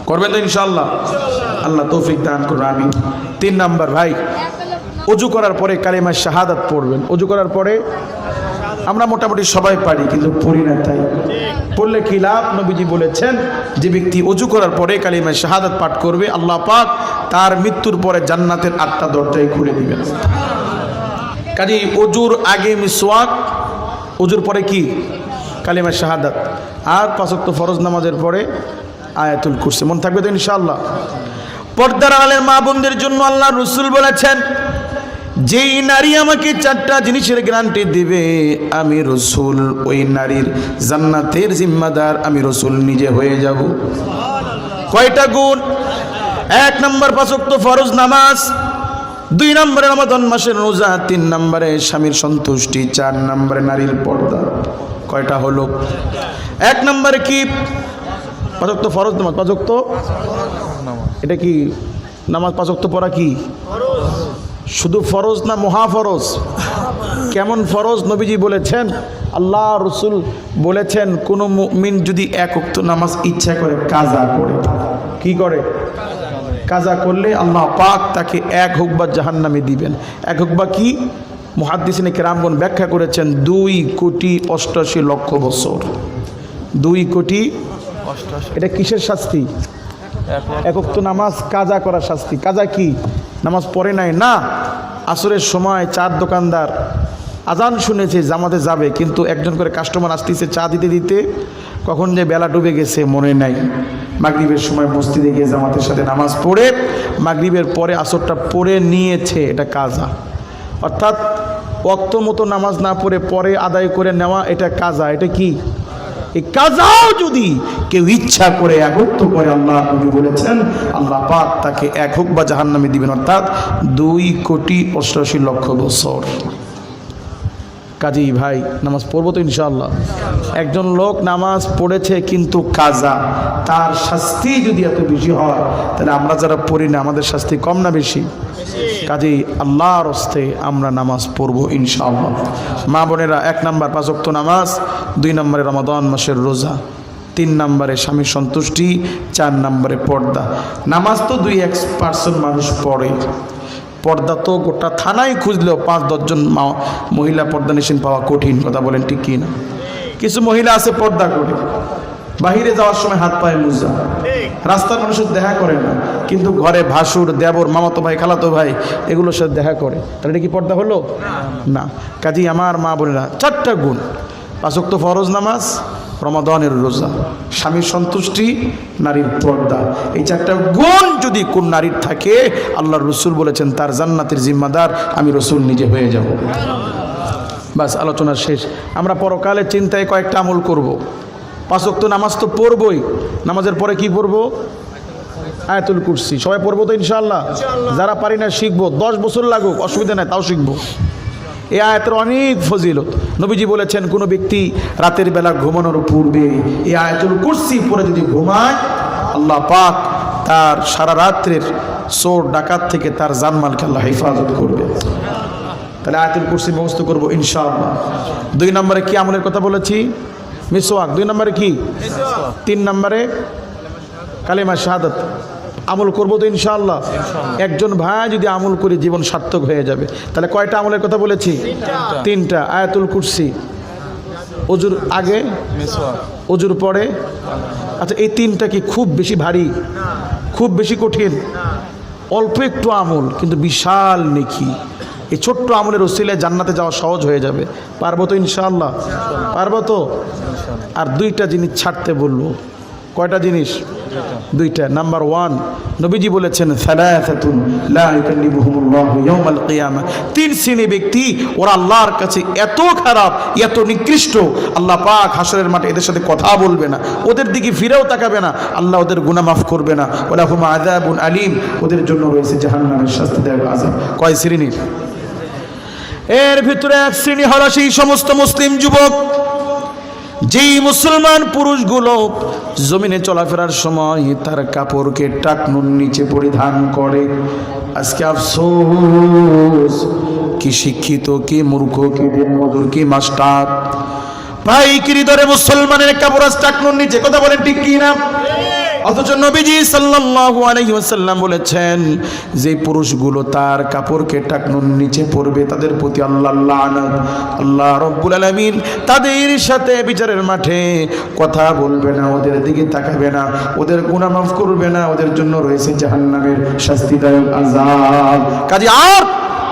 করবেন তো ইনশাআল্লাহ? আল্লাহ তৌফিক দান করুন, আমিন। 3 নাম্বার ভাই, ওযু করার পরে কালিমা শাহাদাত পড়বেন। ওযু করার পরে আমরা মোটামুটি সবাই পারি কিন্তু পড়ি না, তাই পড়লে কি লাভ? নবীজি বলেছেন যে ব্যক্তি ওযু করার পরে কালিমা শাহাদাত পাঠ করবে আল্লাহ পাক তার মৃত্যুর পরে জান্নাতের 8টা দরজাই খুলে দিবেন। কাজেই ওযুর আগে মিসওয়াক, ওযুর পরে কি? কালিমা শাহাদাত, আর 5 ওয়াক্ত ফরজ নামাজের পরে আয়াতুল কুরসি। মন থাকবে তো ইনশাআল্লাহ? পর্দার আড়ালের মা বোনদের জন্য আল্লাহ রাসূল বলেছেন যেই নারী আমাকে 4টা জিনিসের গ্যারান্টি দিবে আমি রাসূল ওই নারীর জান্নাতের জিম্মাদার আমি রাসূল নিজে হয়ে যাব। কয়টা গুণ? 1 নম্বর 5 ওয়াক্ত ফরজ নামাজ, 2 নম্বরে রমাদান মাসের রোজা, 3 নম্বরে স্বামীর সন্তুষ্টি, 4 নম্বরে নারীর পর্দা। কয়টা হলো? 1 নম্বরে কি? 5 ওয়াক্ত ফরজ নামাজ। 5 ওয়াক্ত এটা কি নামাজ? 5 ওয়াক্ত পড়া কি শুধু ফরজ না মহাফরজ? কেমন ফরজ? নবীজি বলেছেন, আল্লাহ রাসূল বলেছেন কোন মুমিন যদি 1 ওয়াক্ত নামাজ ইচ্ছা করে কাজা করে, কি করে? কাজা করলে আল্লাহ পাক তাকে 1 হুকবা জাহান্নামে দিবেন। 1 হুকবা কি? মুহাদ্দিসিনে কেরামগণ ব্যাখ্যা করেছেন 2,88,00,000 বছর। 2,88,00,000। এটা কিসের শাস্তি? 1 ওয়াক্ত নামাজ কাজা করার শাস্তি। কাজা কি? নামাজ পড়ে নাই না, আসরের সময় 4 দোকানদার আজান শুনেছে জামাতে যাবে, কিন্তু একজন করে কাস্টমার আসতেছে চা দিতে দিতে, কখন যে বেলা ডুবে গেছে মনে নাই। মাগরিবের সময় মসজিদে গিয়ে জামাতের সাথে নামাজ পড়ে মাগরিবের পরে আসরটা পড়ে নিয়েছে, এটা কাজা। অর্থাৎ ওয়াক্ত মতো নামাজ না পড়ে পরে আদায় করে নেওয়া, এটা কাজা। এটা কি? এই কাজাও যদি কেউ ইচ্ছা করে একত্র করে আল্লাহ নবী বলেছেন আল্লাহ পাক তাকে 1 হুকবা জাহান্নামে দিবেন, অর্থাৎ 2,88,00,000 বছর। কাজী ভাই নামাজ পড়বো তো ইনশাআল্লাহ? একজন লোক নামাজ পড়েছে কিন্তু কাজা, তার শাস্তি যদি এত বেশি হয় তাহলে আমরা যারা পড়ি না আমাদের শাস্তি কম না বেশি? কাজেই আল্লাহর হস্তে আমরা নামাজ পড়বো ইনশাআল্লাহ। মা বোনেরা, 1 নম্বর 5 ওয়াক্ত নামাজ, 2 নম্বরে রমাদান মাসের রোজা, 3 নম্বরে স্বামীর সন্তুষ্টি, 4 নম্বরে পর্দা। নামাজ তো 2-1% মানুষ পড়ে, পর্দা তো গোটা থানায় খুঁজলেও 5-10 জন মহিলা পর্দানিসীন পাওয়া কঠিন, কথা বলেন ঠিক কি না? কিছু মহিলা আছে পর্দা করে, বাহিরে যাওয়ার সময় হাত পায়ে মোজা, রাস্তার মানুষের দেখা করে না, কিন্তু ঘরে ভাসুর, দেবর, মামাতো ভাই, খালাতো ভাই এগুলোর সাথে দেখা করে। তাহলে এটা কি পর্দা হলো? না। কাজেই আমার মা বোনেরা 4টা গুণ: 5 ওয়াক্ত ফরজ নামাজ, রমাদানের রোজা, স্বামীর সন্তুষ্টি, নারীর পর্দা। এই 4টা গুণ যদি কোন নারীর থাকে আল্লাহর রাসূল বলেছেন তার জান্নাতের জিম্মাদার আমি রাসূল নিজে হয়ে যাব। বাস, আলোচনা শেষ। আমরা পরকালের চিন্তায় কয়েকটা আমল করব। 5 ওয়াক্ত নামাজ তো পড়বই, নামাজের পরে কি পড়বো? আয়াতুল কুরসি। সবাই পড়বো তো ইনশাআল্লাহ? যারা পারি না শিখবো, 10 বছর লাগুক অসুবিধা নাই, তাও শিখবো। এই আয়াতের অনেক ফজিলত। নবীজি বলেছেন কোনো ব্যক্তি রাতের বেলা ঘুমানোর পূর্বে এই আয়াতুল কুরসি পড়ে যদি ঘুমায় আল্লাহ পাক তার সারা রাত্রের চোর ডাকাত থেকে তার জানমালকে আল্লাহ হেফাজত করবে। তাহলে আয়াতুল কুরসি মুখস্থ করবো ইনশাআল্লাহ। 2 নম্বরে কি আমলের কথা বলেছি? মিসওয়াক। 2 নম্বরে কি? 3 নম্বরে কালিমা শাহাদাত। আমল করবো তো ইনশাআল্লাহ। একজন ভাই যদি আমল করে জীবন সার্থক হয়ে যাবে। তাহলে কয়টা আমলের কথা বলেছি? তিনটা। আয়াতুল কুরসি, অজুর আগে, অজুর পরে। আচ্ছা, এই তিনটা কি খুব বেশি ভারী, খুব বেশি কঠিন? অল্প একটু আমল কিন্তু বিশাল নেকি। এই ছোট্ট আমলের ওসিলায় জান্নাতে যাওয়া সহজ হয়ে যাবে। পারবো তো ইনশাআল্লাহ? পারবো তো? আর দুইটা জিনিস ছাড়তে বলবো। কয়টা জিনিস? দুইটা। নাম্বার 1, নবীজি বলেছেন সালাসাতুন লা ইউকাল্লিমুহুমুল্লাহু ইয়াওমাল কিয়ামা, 3 শ্রেণী ব্যক্তি ওরা আল্লাহর কাছে এত খারাপ, এত নিকৃষ্ট, আল্লাহ পাক হাসরের মাঠে এদের সাথে কথা বলবে না, ওদের দিকে ফিরেও তাকাবে না, আল্লাহ ওদের গুনাহ মাফ করবে না। ওয়ালাহুম আযাবুন আলীম, ওদের জন্য রয়েছে জাহান্নামের শাস্তিদায়ক আযাব। কয় শ্রেণী? এর ভিতরে এক শ্রেণী হলো সেই সমস্ত মুসলিম যুবক, যেই মুসলমান পুরুষগুলো জমিনে চলাফেরার সময় তার কাপড়কে টাকনুর নিচে পরিধান করে। আজকে আফসোস, কি শিক্ষিত, কি মূর্খ, কি দিনমজুর, কি মাস্টার, পাইকারি দরে মুসলমানের কাপড় আজ টাকনুর নিচে। কথা বলেন ঠিক কি না? অথচ নবীজি সাল্লাল্লাহু আলাইহি ওয়াসাল্লাম বলেছেন যে পুরুষগুলো তার কাপড়কে টাকনুর নিচে পরবে তাদের প্রতি আল্লাহর লানত। আল্লাহ রাব্বুল আলামিন তাদের সাথে বিচারের মাঠে কথা বলবে না, ওদের দিকে তাকাবে না, ওদের গুনাহ মাফ করবে না, ওদের জন্য রয়েছে জাহান্নামের শাস্তিদায়ক আযাব। কাজে আর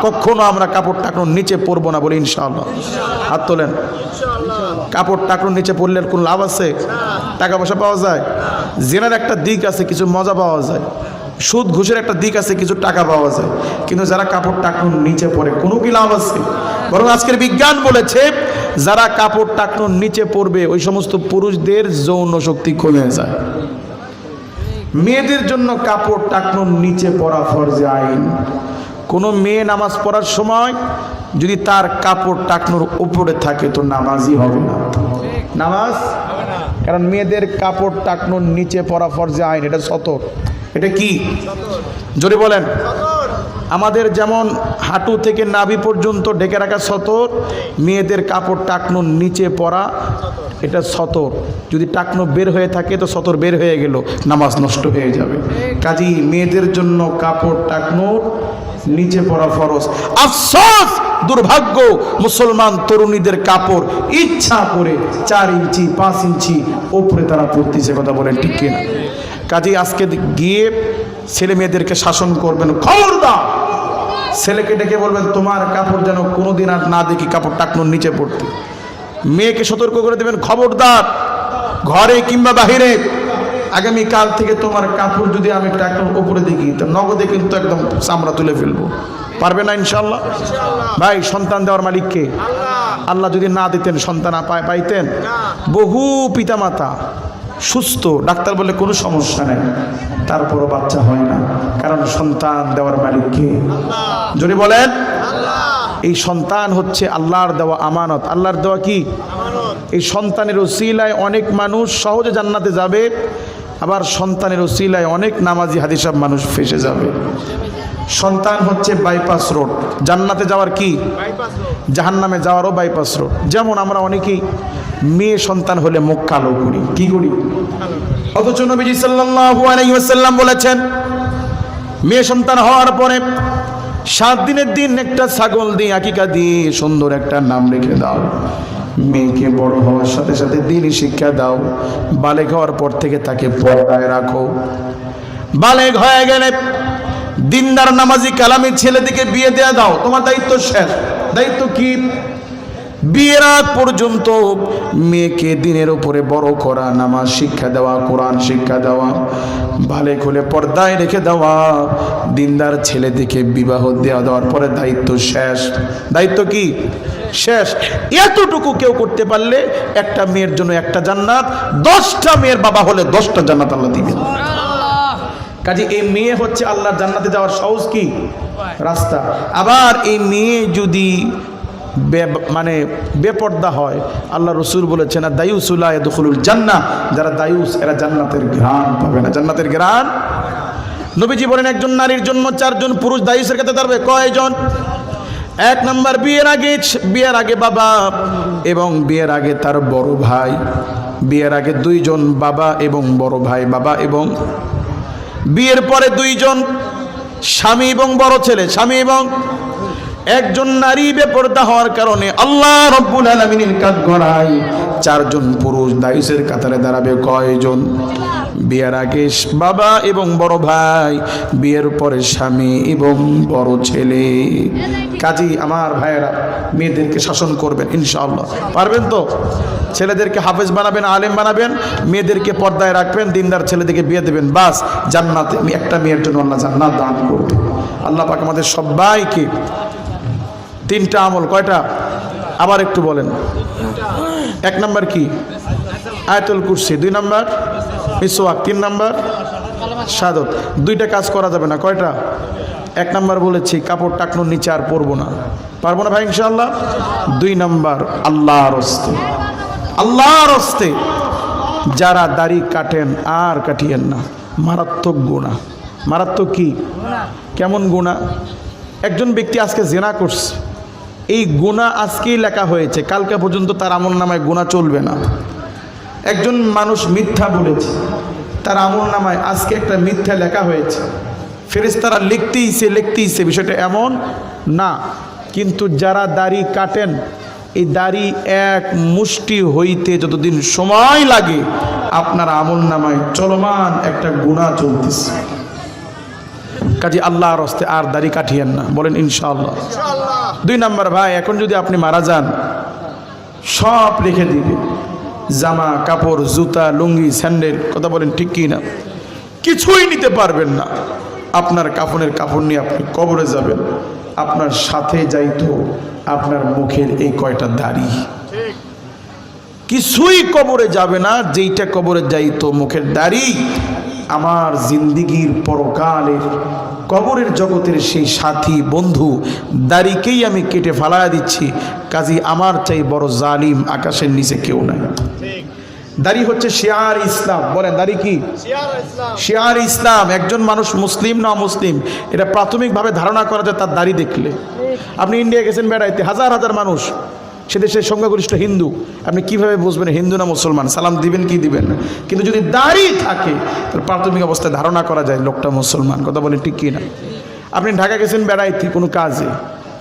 কখনো আমরা কাপড় টাকনুর নিচে পরবো না, বলি ইনশাআল্লাহ। হাত তোলেন। কাপড় টাকনুর নিচে পরলে কোন লাভ আছে? টাকা পয়সা পাওয়া যায়? জেনার একটা দিক আছে, কিছু মজা পাওয়া যায়। সুদ ঘুষের একটা দিক আছে, কিছু টাকা পাওয়া যায়। কিন্তু যারা কাপড় টাকনুর নিচে পরে কোনো কি লাভ আছে? বরং আজকের বিজ্ঞান বলেছে যারা কাপড় টাকনুর নিচে পরবে ওই সমস্ত পুরুষদের যৌন শক্তি কমে যায়। মেয়েদের জন্য কাপড় টাকনুর নিচে পরা ফরজে আইন। কোনো মেয়ে নামাজ পড়ার সময় যদি তার কাপড় টাকনুর উপরে থাকে তো নামাজই হবে না, নামাজ। কারণ মেয়েদের কাপড় টাকনুর নিচে পরা ফরজে আইন, এটা সতর। এটা কি? জোরে বলেন। আমাদের যেমন হাঁটু থেকে নাভি পর্যন্ত ঢেকে রাখা সতর, মেয়েদের কাপড় টাকনুর নিচে পরা এটা সতর। যদি টাকনু বের হয়ে থাকে তো সতর বের হয়ে গেল, নামাজ নষ্ট হয়ে যাবে। কাজেই মেয়েদের জন্য কাপড় টাকনুর নিচে পড়া ফরজ। আফসোস, দুর্ভাগ্য, মুসলমান তরুণীদের কাপড় ইচ্ছা করে 4 ইঞ্চি 5 ইঞ্চি উপরে তারা পরতেছে। কথা বলেন ঠিক কিনা? কাজেই আজকে গিয়ে ছেলে মেয়েদেরকে শাসন করবেন, খবরদার। ছেলেকে ডেকে বলবেন তোমার কাপড় যেন কোনোদিন আর না দেখি কাপড় টাকনুর নিচে পড়তে। মেয়েকে সতর্ক করে দেবেন, খবরদার, ঘরে কিংবা বাহিরে আগামীকাল থেকে তোমার কাপড় যদি আমি টাকনুর উপরে দেখি তো নগদে কিন্তু একদম চামড়া তুলে ফেলবো। পারবে না ইনশাআল্লাহ? ভাই, সন্তান দেওয়ার মালিক কে? আল্লাহ যদি না দিতেন সন্তান পাইতেন? বহু পিতামাতা সুস্থ, ডাক্তার বলে কোনো সমস্যা নেই, তারপরও বাচ্চা হয় না। কারণ সন্তান দেওয়ার মালিক কে? যদি বলেন, এই সন্তান হচ্ছে আল্লাহর দেওয়া আমানত। আল্লাহর দেওয়া কি? এই সন্তানের ওসিলায় অনেক মানুষ সহজে জান্নাতে যাবে, আবার সন্তানের ওসিলায় অনেক নামাজি হাদিসাব মানুষ ফেসে যাবে। সন্তান হচ্ছে বাইপাস রোড, জান্নাতে যাওয়ার কি? জাহান্নামে যাওয়ারও বাইপাস রোড। যেমন আমরা অনেকেই মেয়ে সন্তান হলে মুখ কালো করি, কি করি? অথচ নবীজি সাল্লাল্লাহু আলাইহি ওয়াসাল্লাম বলেছেন মেয়ে সন্তান হওয়ার পরে 7 দিনের দিন একটা ছাগল দিয়ে আকিকা দিয়ে সুন্দর একটা নাম রেখে দাও। মেয়েকে বড় হওয়ার সাথে সাথে দিনই শিক্ষা দাও। বালেগ হওয়ার পর থেকে তাকে পর্দায় রাখো। বালেগ হয়ে গেলে দিনদার নামাজি কালামি ছেলেদিকে বিয়ে দেয়া দাও। তোমার দায়িত্ব শেষ। দায়িত্ব কি? বিয়ের আগ পর্যন্ত মেয়েকে দিনের উপরে বড় করা, নামাজ শিক্ষা দেওয়া, কোরআন শিক্ষা দেওয়া, বালেগ হলে পর্দায় রেখে দেওয়া, দিনদার ছেলেদিকে বিবাহ দেওয়ার পরে দায়িত্ব শেষ। দায়িত্ব কি? শেষ। এতটুকু কেউ করতে পারলে একটা মেয়ের জন্য একটা জান্নাত, 10টা মেয়ের বাবা হলে 10টা জান্নাত আল্লাহ দিবেন। কাজে এই মেয়ে হচ্ছে আল্লাহর জান্নাতে যাওয়ার সহজ কি রাস্তা। আবার এই মেয়ে যদি মানে বেপর্দা হয়, আল্লাহ রসুল বলেছেন দায়ুসুলা ইয়াদখুলুল জান্নাহ, যারা দায়ুস এরা জান্নাতের ঘ্রাণ পাবে না। জান্নাতের ঘ্রাণ। নবীজি বলেন একজন নারীর জন্য 4 জন পুরুষ দায়ুসের কাছে দাঁড়াবে। কয়জন? 1 নম্বর, বিয়ের আগে বাবা এবং বিয়ের আগে তার বড় ভাই। বিয়ের আগে 2 জন, বাবা এবং বড় ভাই, বাবা এবং বিয়ের পরে দুইজন স্বামী এবং বড় ছেলে, স্বামী এবং একজন নারী বেপরদা হওয়ার কারণে আল্লাহ রব্বুল আলামিনের কাঠগড়ায় চারজন পুরুষ দায়ুসের কাতারে দাঁড়াবে। কয়জন? বিয়ের আগে বাবা এবং বড় ভাই, বিয়ের পরে স্বামী এবং বড় ছেলে। কাজী আমার ভাইয়েরা মেয়েদেরকে শাসন করবেন ইনশাআল্লাহ, পারবেন তো? ছেলেদেরকে হাফেজ বানাবেন, আলেম বানাবেন, মেয়েদেরকে পর্দায় রাখবেন, দিনদার ছেলেদেরকে বিয়ে দেবেন, বাস জান্নাতে একটা মেয়ের জন্য আল্লাহ জান্নাত দান করবে। আল্লাহ পাক আমাদের সবাইকে তিনটা আমল, কয়টা আবার একটু বলেন? এক নাম্বার কি? আয়াতুল কুরসি। দুই নাম্বার মিসওয়াক। তিন নাম্বার শাহাদাত। দুইটা কাজ করা যাবে না, কয়টা? এক নাম্বার বলেছি কাপড় টাকনোর নিচে আর পরবো না, পারবো না ভাই ইনশাআল্লাহ। দুই নাম্বার আল্লাহর হস্তে, আল্লাহর হস্তে যারা দাড়ি কাটেন আর কাটিয়েন না, মারাত্মক গুনাহ। মারাত্মক কি? কেমন গুনাহ? একজন ব্যক্তি আজকে জিনা করছে, এই গুনাহ আজকেই লেখা হয়েছে, কালকে পর্যন্ত তার আমলনামায় গুনাহ চলবে না। একজন মানুষ মিথ্যা বলেছে, তার আমলনামায় আজকে একটা মিথ্যা লেখা হয়েছে, ফেরেশতারা লিখতেইছে, বিষয়টা এমন না। কিন্তু যারা দাড়ি কাটেন, এই দাড়ি এক মুষ্টি হইতে যতদিন সময় লাগে আপনার আমলনামায় চলমান একটা গুনাহ চলতেছে। কাজে আল্লাহর হস্তে আর দাড়ি কাটিয়েন না, বলেন ইনশাআল্লাহ। দুই নাম্বার ভাই, এখন যদি আপনি মারা যান সব রেখে দিবে, জামা কাপড়, জুতা, লুঙ্গি, স্যান্ডেল, কথা বলেন ঠিক কি না? কিছুই নিতে পারবেন না। আপনার কাফনের কাপড় নিয়ে আপনি কবরে যাবেন, আপনার সাথে যাইতো আপনার মুখের এই কয়টা দাড়ি, কিছুই কবরে যাবে না। যেইটা কবরে যাইতো মুখের দাড়ি, আমার জিন্দিগির পরকালের কবরের জগতের সেই সাথী বন্ধু দাড়িকেই আমি কেটে ফালায়া দিচ্ছি। কাজী আমার চাই বড় জালিম আকাশের নিচে কেউ নাই। দাড়ি হচ্ছে শিয়ার ইসলাম, বলেন দাড়ি কি? শিয়ার ইসলাম। একজন মানুষ মুসলিম না মুসলিম এটা প্রাথমিকভাবে ধারণা করা যায় তার দাড়ি দেখলে। আপনি ইন্ডিয়া গেছেন বেড়াইতে, হাজার হাজার মানুষ, সে দেশের সংখ্যাগরিষ্ঠ হিন্দু, আপনি কিভাবে বুঝবেন হিন্দু না মুসলমান? সালাম দিবেন কি দিবেন না? কিন্তু যদি দাড়ি থাকে তাহলে প্রাথমিক অবস্থায় ধারণা করা যায় লোকটা মুসলমান, কথা বলেন ঠিক কি না? আপনি ঢাকা গেছেন বেড়াইতে কোনো কাজে,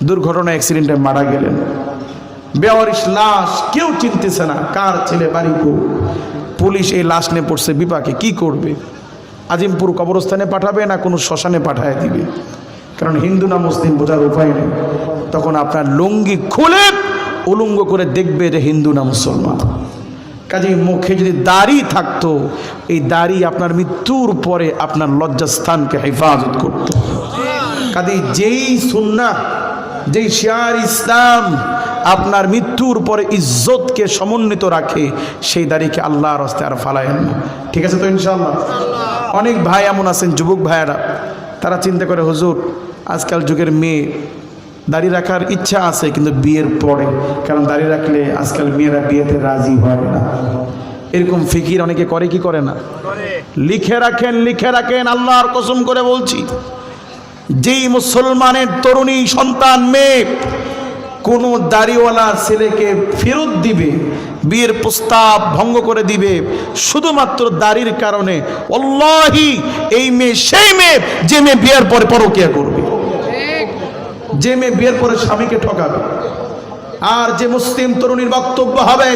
দুর্ঘটনা অ্যাক্সিডেন্টে মারা গেলেন, বেওয়ারিশ লাশ, কেউ চিনতেছে না কার ছেলে বাড়ি কো, পুলিশ এই লাশ নিয়ে পড়ছে বিপাকে, কি করবে? আজিমপুর কবরস্থানে পাঠাবে না কোনো শ্মশানে পাঠায় দিবে? কারণ হিন্দু না মুসলিম বোঝার উপায় নেই। তখন আপনার লুঙ্গি খুলে উলঙ্গ করে দেখবে যে হিন্দু না মুসলমান। কাজেই মুখে যদি দাড়ি থাকতো, এই দাড়ি আপনার মৃত্যুর পরে আপনার লজ্জাস্থানকে হেফাজত করত। কাজেই যেই সুন্নাহ, যেই শিয়ার ইসলাম আপনার মৃত্যুর পরে ইজ্জতকে সমন্বিত রাখে, সেই দাড়িকে আল্লাহর হস্তে আর ফালায়েন না। ঠিক আছে তো ইনশাআল্লাহ? অনেক ভাই এমন আছেন, যুবক ভাইয়েরা, তারা চিন্তা করে হুজুর আজকাল যুগের মেয়ে দাড়ি রাখার ইচ্ছা আছে কিন্তু বিয়ের পরে, কারণ দাড়ি রাখলে আজকাল মেয়েরা বিয়েতে রাজি হয় না। এরকম ফিকির অনেকে করে কি করে না? লিখে রাখেন, লিখে রাখেন, আল্লাহর কসম করে বলছি, যেই মুসলমানের তরুণী সন্তান মেয়ে কোনো দাড়িওয়ালা ছেলেকে ফেরত দিবে, বিয়ের প্রস্তাব ভঙ্গ করে দিবে শুধুমাত্র দাড়ির কারণে, আল্লাহি এই মেয়ে সেই মেয়ে যে মেয়ে বিয়ের পরে পরকিয়া করবে, যে মেয়ে বিয়ের পরে স্বামীকে ঠকাবে। আর যে মুসলিম তরুণীর বক্তব্য হবে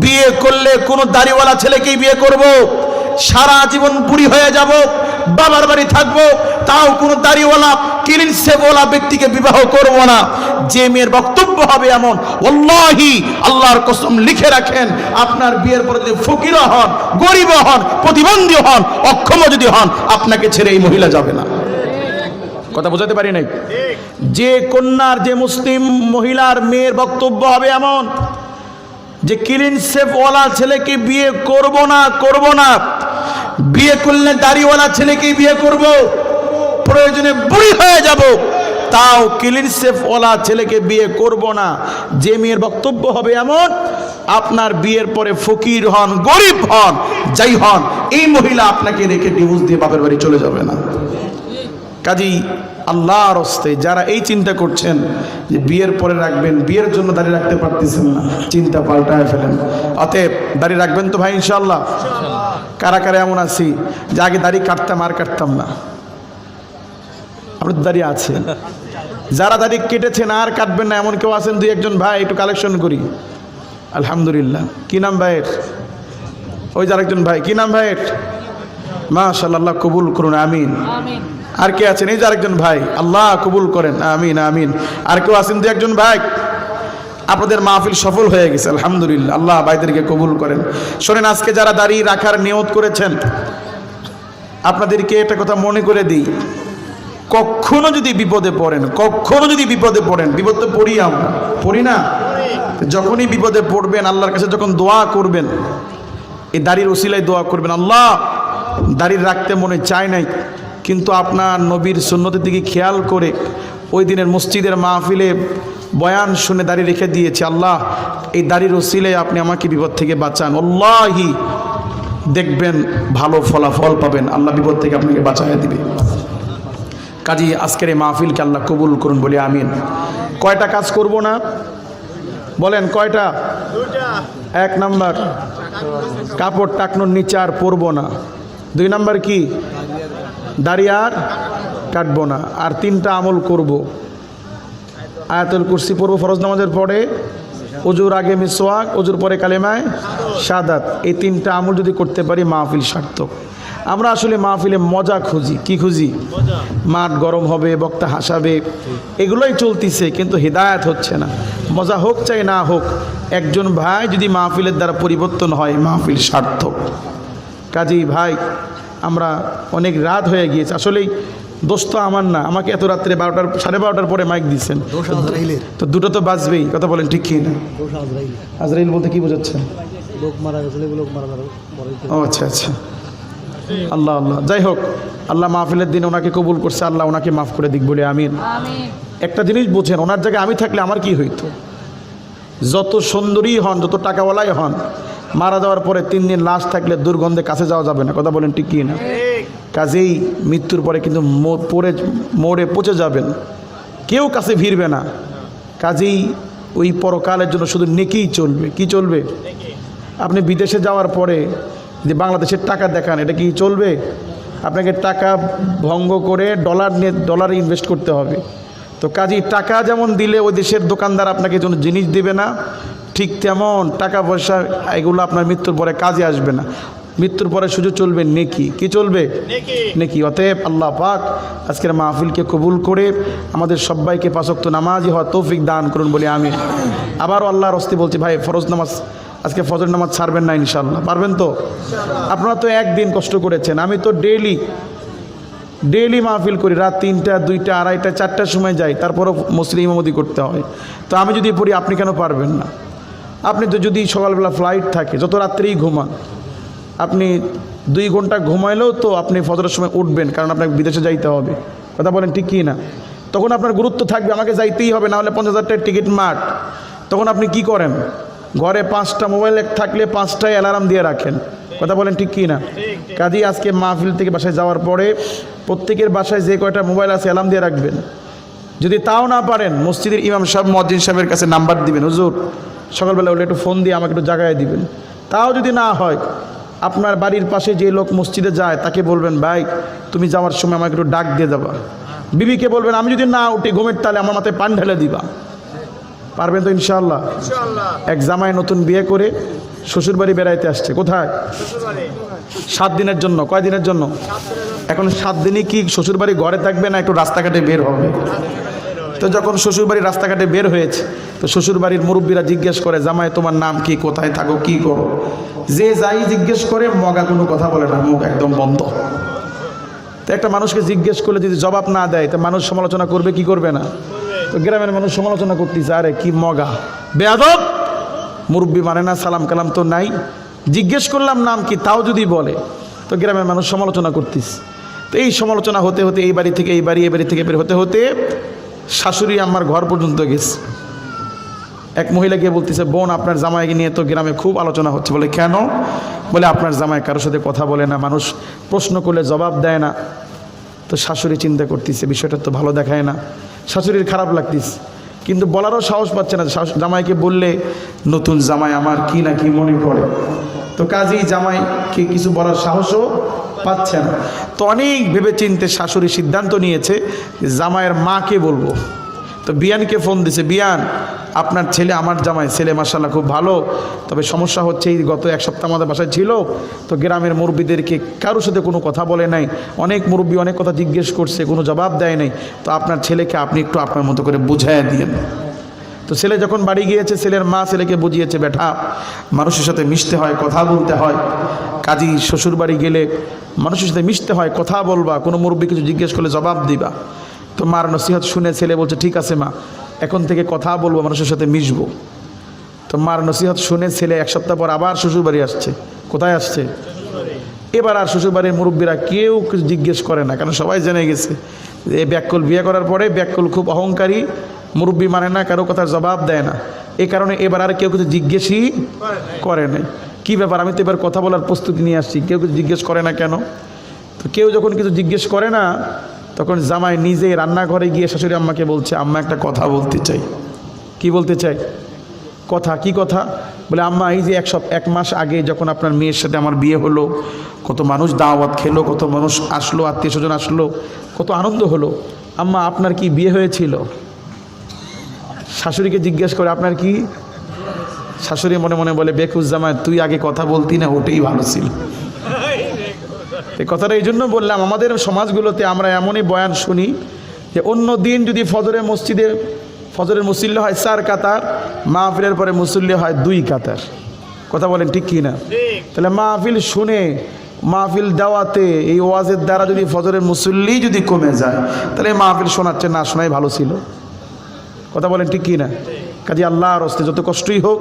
বিয়ে করলে কোনো দাড়িওয়ালা ছেলেকেই বিয়ে করব, সারা জীবন বুড়ি হয়ে যাব, বাবার বাড়ি থাকবো, তাও কোনো দাড়িওয়ালা ক্লিন শেভওয়ালা ব্যক্তিকে বিবাহ করব না। যে মেয়ের বক্তব্য হবে এমন, ওয়াল্লাহি আল্লাহর কসম লিখে রাখেন, আপনার বিয়ের পরে যদি ফকির হন, গরিব হন, প্রতিবন্ধী হন, অক্ষম যদি হন, আপনাকে ছেড়ে এই মহিলা যাবে না। কথা বোঝাতে পারি নাই? যে কন্যার, যে মুসলিম মহিলার মেয়ের বক্তব্য হবে এমন যে ক্লিন শেভওয়ালা ছেলেকে বিয়ে করব না, করব না, বিয়ে করলে দাড়িওয়ালা ছেলেকে বিয়ে করব, প্রয়োজনে বুড়ি হয়ে যাব, তাও ক্লিন শেভওয়ালা ছেলেকে বিয়ে করব না। যে মেয়ের বক্তব্য হবে এমন, আপনার বিয়ের পরে ফকির হন, গরিব হন, যাই হন, এই মহিলা আপনাকে রেখে ডিভোর্স দিয়ে বাপের বাড়ি চলে যাবে না। কাজেই আল্লাহর হস্তে যারা এই চিন্তা করছেন যে বিয়ের পরে রাখবেন, বিয়ের জন্য দাঁড়িয়ে রাখতে পারতেছেন না, চিন্তা পাল্টায় ফেলেন। অতএব দাঁড়িয়ে রাখবেন তো ভাই ইনশাআল্লাহ? কারা কারা এমন আছি যে আগে দাড়ি কাটতাম আর কাটতাম না? আপনার দাঁড়িয়ে আছে। যারা দাড়ি কেটেছেন আর কাটবেন না এমন কেউ আছেন? দুই একজন ভাই একটু কালেকশন করি। আলহামদুলিল্লাহ। কি নাম ভাইয়ের? ওই যে আরেকজন ভাই, কি নাম ভাইয়ের? মাশাআল্লাহ, আল্লাহ কবুল করুন, আমিন। আর কে আছেন? এই যে আরেকজন ভাই, আল্লাহ কবুল করেন, আমিন আমিন। আর কেউ আছেন? দুই একজন ভাই। আপনাদের মাহফিল সফল হয়ে গেছে আলহামদুলিল্লাহ, আল্লাহ ভাইদেরকে কবুল করেন। শোনেন, আজকে যারা দাড়ি রাখার নিয়ত করেছেন আপনাদেরকে একটা কথা মনে করে দিই, কখনো যদি বিপদে পড়েন, বিপদ তো পড়ি আমরা, পড়ি না? যখনই বিপদে পড়বেন আল্লাহর কাছে যখন দোয়া করবেন, এই দাড়ির ওসিলায় দোয়া করবেন, আল্লাহ দাড়ি রাখতে মনে চায় নাই, কিন্তু আপনার নবীর সুন্নতের দিকে খেয়াল করে ওই দিনের মসজিদের মাহফিলে বয়ান শুনে দাড়ি রেখে দিয়েছে, আল্লাহ এই দাড়ির ওসিলায় আপনি আমাকে বিপদ থেকে বাঁচান। আল্লাহি দেখবেন ভালো ফলাফল পাবেন, আল্লাহ বিপদ থেকে আপনাকে বাঁচাইয়া দিবে। কাজী আজকের এই মাহফিলকে আল্লাহ কবুল করুন বলে আমিন। কয়টা কাজ করব না বলেন? কয়টা? এক নাম্বার, কাপড় টাকনোর নিচে আর পরবো না। দুই নাম্বার কি? দাড়ি আর কাটবো না। আর তিনটা আমল করব। আয়াতুল কুরসি পড়বো ফরজ নামাজের পরে, ওজুর আগে মিসওয়াক, ওজুর পরে কালেমায়ে শাহাদাত। এই তিনটা আমল যদি করতে পারি মাহফিল সার্থক। আমরা আসলে মাহফিলে মজা খুঁজি। কি খুঁজি? মাঠ গরম হবে, বক্তা হাসাবে, এগুলোই চলতিছে, কিন্তু হিদায়াত হচ্ছে না। মজা হোক চাই না হোক, একজন ভাই যদি মাহফিলের দ্বারা পরিবর্তন হয় মাহফিল সার্থক। কাজেই ভাই, আমরা অনেক রাত হয়ে গিয়েছে, আসলেই দোষ তো আমার না, আমাকে এত রাত্রে 12টার 12:30 পরে মাইক দিচ্ছেন, তো দুটো তো বাজবেই। কথা বলেন ঠিক কি না? আজরাইল বলতে কি বোঝাচ্ছেন? ও আচ্ছা আচ্ছা, আল্লাহ আল্লাহ। যাই হোক, আল্লাহ মাহফিলের দিন ওনাকে কবুল করছে, আল্লাহ ওনাকে মাফ করে দিক বলে আমিন। একটা জিনিস বোঝেন, ওনার জায়গায় আমি থাকলে আমার কি হইতো? যত সুন্দরী হন, যত টাকাওয়ালাই হন, মারা যাওয়ার পরে 3 দিন লাশ থাকলে দুর্গন্ধে কাছে যাওয়া যাবে না। কথা বলেন ঠিক কি না? কাজেই মৃত্যুর পরে কিন্তু মোড়ে পচে যাবেন, কেউ কাছে ভিড়বে না। কাজেই ওই পরকালের জন্য শুধু নেকিই চলবে। কি চলবে? আপনি বিদেশে যাওয়ার পরে যে বাংলাদেশের টাকা দেখান, এটা কি চলবে? আপনাকে টাকা ভঙ্গ করে ডলারে ইনভেস্ট করতে হবে। তো কাজেই টাকা যেমন দিলে ওই দেশের দোকানদার আপনাকে কোনো জিনিস দিবে না, ঠিক তেমন টাকা পয়সা এগুলো আপনার মৃত্যুর পরে কাজে আসবে না। মৃত্যুর পরে শুধু চলবে নেকি। কি চলবে? নেকি। অতএব আল্লাহ পাক আজকের মাহফিলকে কবুল করে আমাদের সবাইকে 5 ওয়াক্ত নামাজি হওয়ার তৌফিক দান করুন বলে আমি আবারও আল্লাহর হস্তে বলছি, ভাই ফরজ নামাজ আজকে ফজর নামাজ ছাড়বেন না ইনশাআল্লাহ? পারবেন তো? আপনারা তো একদিন কষ্ট করেছেন, আমি তো ডেইলি মাহফিল করি, রাত 3টা 2টা 2:30 4টার সময় যাই, তারপরও মসজিদে ইমামতি করতে হয়। তো আমি যদি পড়ি, আপনি কেন পারবেন না? আপনি তো যদি সকালবেলা ফ্লাইট থাকে, যত রাত্রেই ঘুমান, আপনি 2 ঘন্টা ঘুমাইলেও তো আপনি ফজরের সময় উঠবেন, কারণ আপনাকে বিদেশে যাইতে হবে। কথা বলেন ঠিক কি না? তখন আপনার গুরুত্ব থাকবে, আমাকে যাইতেই হবে, না হলে 50,000 টাকার টিকিট মাঠ। তখন আপনি কি করেন? ঘরে 5টা মোবাইল থাকলে 5টায় অ্যালার্ম দিয়ে রাখেন। কথা বলেন ঠিক কি না? কাজেই আজকে মাহফিল থেকে বাসায় যাওয়ার পরে প্রত্যেকের বাসায় যে কয়টা মোবাইল আছে অ্যালার্ম দিয়ে রাখবেন। যদি তাও না পারেন, মসজিদের ইমাম সাহেব, মুয়াজ্জিন সাহেবের কাছে নাম্বার দিবেন, হুজুর সকালবেলা উঠলে একটু ফোন দিয়ে আমাকে একটু জাগায় দিবেন। তাও যদি না হয়, আপনার বাড়ির পাশে যে লোক মসজিদে যায় তাকে বলবেন, ভাই তুমি যাওয়ার সময় আমাকে একটু ডাক দিয়ে যাবা। বিবিকে বলবেন, আমি যদি না উঠি ঘুমের তালে আমার মাথায় পান ঢেলে দিবা। পারবেন তো ইনশাআল্লাহ? এক জামাই নতুন বিয়ে করে শ্বশুরবাড়ি বেড়াইতে আসছে। কোথায়? 7 দিনের জন্য। কয় দিনের জন্য? এখন 7 দিনই কি শ্বশুরবাড়ি ঘরে থাকবে না একটু রাস্তাঘাটে বের হবে? তো যখন শ্বশুরবাড়ির রাস্তাঘাটে বের হয়েছে, তো শ্বশুরবাড়ির মুরব্বীরা জিজ্ঞেস করে, জামাই তোমার নাম কি, কোথায় থাকো, কি করো? যে যাই জিজ্ঞেস করে, মগা কোনো কথা বলে না, মুখ একদম বন্ধ। তো একটা মানুষকে জিজ্ঞেস করলে যদি জবাব না দেয়, তো মানুষ সমালোচনা করবে কি করবে না? তো গ্রামের মানুষ সমালোচনা করতেছে, আরে কি মগা, বেয়াদব, মুরব্বী মানে না, সালাম কালাম তো নাই, জিজ্ঞেস করলাম নাম কি, তাও যদি বলে, তো গ্রামের মানুষ সমালোচনা করতিস। তো এই সমালোচনা হতে হতে এই বাড়ি থেকে এই বাড়ি, এই বাড়ি থেকে বের হতে হতে শাশুড়ি আমার ঘর পর্যন্ত গেছে। এক মহিলা গিয়ে বলতেছে, বোন আপনার জামাইকে নিয়ে তো গ্রামে খুব আলোচনা হচ্ছে। বলে কেন? বলে আপনার জামাই কারোর সাথে কথা বলে না, মানুষ প্রশ্ন করলে জবাব দেয় না। তো শাশুড়ি চিন্তা করতেছে বিষয়টা তো ভালো দেখায় না, শাশুড়ির খারাপ লাগতেছে, কিন্তু বলারও সাহস পাচ্ছে না। জামাইকে বললে নতুন জামাই আমার কি না কি মনে করে, তো কাজেই জামাইকে কিছু বলার সাহসও পাচ্ছে না। তো অনেক ভেবে চিন্তে শাশুড়ি সিদ্ধান্ত নিয়েছে যে জামাইয়ের মাকে বলবো। তো বিয়ানকে ফোন দিছে, বিয়ান আপনার ছেলে, আমার জামাই ছেলে মাশাআল্লাহ খুব ভালো, তবে সমস্যা হচ্ছে এই গত এক সপ্তাহ আমাদের বাসায় ছিল, তো গ্রামের মুরব্বীদেরকে কারোর সাথে কোনো কথা বলে নাই, অনেক মুরব্বী অনেক কথা জিজ্ঞেস করছে, কোনো জবাব দেয় নাই, তো আপনার ছেলেকে আপনি একটু আপনার মতো করে বুঝাইয়া দিয়েন। তো ছেলে যখন বাড়ি গিয়েছে, ছেলের মা ছেলেকে বুঝিয়েছে, বেটা মানুষের সাথে মিশতে হয়, কথা বলতে হয়, কাজী শ্বশুর বাড়ি গেলে মানুষের সাথে মিশতে হয়, কথা বলবা, কোনো মুরব্বী কিছু জিজ্ঞেস করলে জবাব দিবা। তো মার নসিহত শুনে ছেলে বলছে ঠিক আছে মা, এখন থেকে কথা বলবো, মানুষের সাথে মিশবো। তো মার নসিহত শুনে ছেলে এক সপ্তাহ পর আবার শ্বশুরবাড়ি আসছে। কোথায় আসছে? এবার আর শ্বশুরবাড়ির মুরব্বীরা কেউ কিছু জিজ্ঞেস করে না, কারণ সবাই জেনে গেছে এই ব্যাককল বিয়ে করার পরে ব্যাককল খুব অহংকারী, মুরব্বী মানে না, কারো কথার জবাব দেয় না। এই কারণে এবার আর কেউ কিছু জিজ্ঞেসই করে নাই। কী ব্যাপার, আমি তো এবার কথা বলার প্রস্তুতি নিয়ে আসছি, কেউ কিছু জিজ্ঞেস করে না কেন? তো কেউ যখন কিছু জিজ্ঞেস করে না, তখন জামাই নিজেই রান্নাঘরে গিয়ে শাশুড়ি আম্মাকে বলছে, আম্মা একটা কথা বলতে চাই। কি বলতে চাই? কথা। কি কথা? বলে আম্মা এই যে এক মাস আগে যখন আপনার মেয়ের সাথে আমার বিয়ে হলো, কত মানুষ দাওয়াত খেলো, কত মানুষ আসলো, আত্মীয় স্বজন আসলো, কত আনন্দ হলো, আম্মা আপনার কি বিয়ে হয়েছিল? শাশুড়িকে জিজ্ঞেস করে আপনার কি? শাশুড়ি মনে মনে বলে, বেকুজ জামাই তুই আগে কথা বলতি না, ওটাই ভালো ছিল। এই কথাটা এই জন্য বললাম, আমাদের সমাজগুলোতে আমরা এমনই বয়ান শুনি যে অন্য দিন যদি ফজরের মুসল্লি হয় 4 কাতার, মাহফিলের পরে মুসল্লি হয় 2 কাতার। কথা বলেন ঠিক কি না? তাহলে মাহফিল শুনে, মাহফিল দেওয়াতে, এই ওয়াজের দ্বারা যদি ফজরের মুসল্লি যদি কমে যায়, তাহলে মাহফিল শোনাচ্ছে না শোনাই ভালো ছিল। কথা বলেন ঠিক কি না? কাজে আল্লাহর হস্তে যত কষ্টই হোক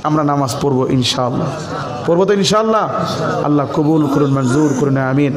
আমরা নামাজ পড়বো ইনশাআল্লাহ। পড়বো তো ইনশাআল্লাহ। আল্লাহ কবুল করুন, মঞ্জুর করুন, আমিন।